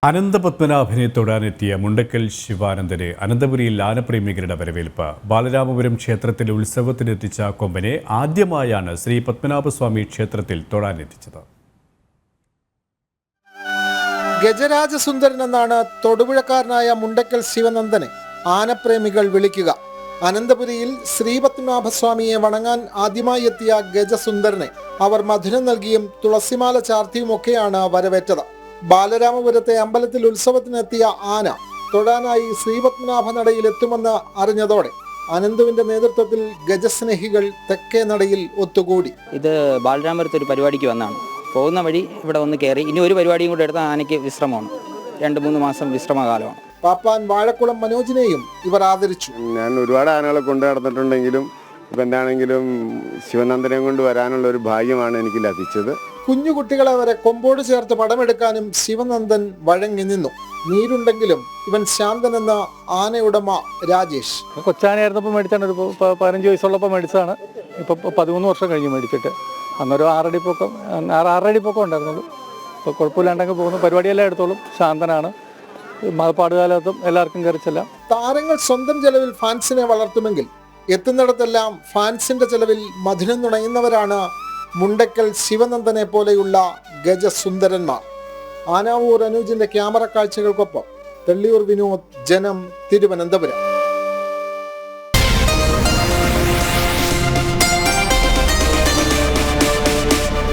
അനന്തപത്മനാഭനെ തൊടാനെത്തിയ മുണ്ടക്കൽ ശിവാനന്ദന് അനന്തപുരിയിൽ ആനപ്രേമികളുടെ വരവേൽപ്പ്. ബാലരാമപുരം ക്ഷേത്രത്തിൽ ഉത്സവത്തിനെത്തിച്ച കൊമ്പനെ ആദ്യമായാണ് ശ്രീ പത്മനാഭസ്വാമി ക്ഷേത്രത്തിൽ തൊടാനെത്തിച്ചത്. ഗജരാജസുന്ദരൻ എന്നാണ് തൊടുപുഴക്കാരനായ മുണ്ടക്കൽ ശിവനന്ദനെ ആനപ്രേമികൾ വിളിക്കുക. അനന്തപുരിയിൽ ശ്രീപത്മനാഭസ്വാമിയെ വണങ്ങാൻ ആദ്യമായി എത്തിയ ഗജസുന്ദരനെ അവർ മധുരം നൽകിയും തുളസിമാല ചാർത്തിയുമൊക്കെയാണ് വരവേറ്റത്. ബാലരാമപുരത്തെ അമ്പലത്തിൽ ഉത്സവത്തിനെത്തിയ ആന തൊഴാനായി ശ്രീപത്മനാഭ നടയിൽ എത്തുമെന്ന് അറിഞ്ഞതോടെ അനന്തുവിന്റെ നേതൃത്വത്തിൽ ഗജസ്നേഹികൾ തെക്കേ നടയിൽ ഒത്തുകൂടി. ഇത് ബാലരാമപുരത്ത് ഒരു പരിപാടിക്ക് വന്നാണ്. പോകുന്ന വഴി ഇവിടെ ഒന്ന് കയറി ഇനി ഒരു പരിപാടിയും കൂടെ എടുത്താൽ ആനയ്ക്ക് വിശ്രമമാണ്. 2-3 മാസം വിശ്രമകാലമാണ്. പാപ്പാൻ വാഴക്കുളം മനോജിനെയും ഇവർ ആദരിച്ചു. ഞാൻ ഒരുപാട് ആനകളെ കൊണ്ടു നടന്നിട്ടുണ്ടെങ്കിലും ഇപ്പം എന്താണെങ്കിലും ശിവനന്ദനെ കൊണ്ട് വരാനുള്ള ഒരു ഭാഗ്യമാണ് എനിക്ക് ലഭിച്ചത്. കുഞ്ഞുകുട്ടികളെ വരെ കൊമ്പോട് ചേർത്ത് പടമെടുക്കാനും ശിവനന്ദൻ വഴങ്ങി നിന്നു. നീരുണ്ടെങ്കിലും ഇവൻ ശാന്തനെന്ന ആനയുടമ രാജേഷ്. കൊച്ചാനയായിരുന്നപ്പോൾ മേടിച്ചാണ്, ഒരു 15 വയസ്സുള്ളപ്പോൾ മേടിച്ചതാണ്. ഇപ്പോൾ 13 വർഷം കഴിഞ്ഞ് മേടിച്ചിട്ട്. അന്നൊരു 6 അടി പൊക്കം ഉണ്ടായിരുന്നുള്ളൂ. ഇപ്പോൾ കുഴപ്പമില്ലാണ്ടൊക്കെ പോകുന്നു. പരിപാടിയെല്ലാം എടുത്തോളും. ശാന്തനാണ്. പാടുകാലത്തും എല്ലാവർക്കും കയറിച്ചെല്ലാം. താരങ്ങൾ സ്വന്തം ചെലവിൽ ഫാൻസിനെ വളർത്തുമെങ്കിൽ എത്തുന്നിടത്തെല്ലാം ഫാൻസിന്റെ ചെലവിൽ മധുരം നുണയുന്നവരാണ് മുണ്ടക്കൽ ശിവനന്ദനെ പോലെയുള്ള ഗജസുന്ദരന്മാർ. ആനാവൂർ അനുജിന്റെ ക്യാമറ കാഴ്ചകൾക്കൊപ്പം തെള്ളിയൂർ വിനോദ്, ജനം, തിരുവനന്തപുരം.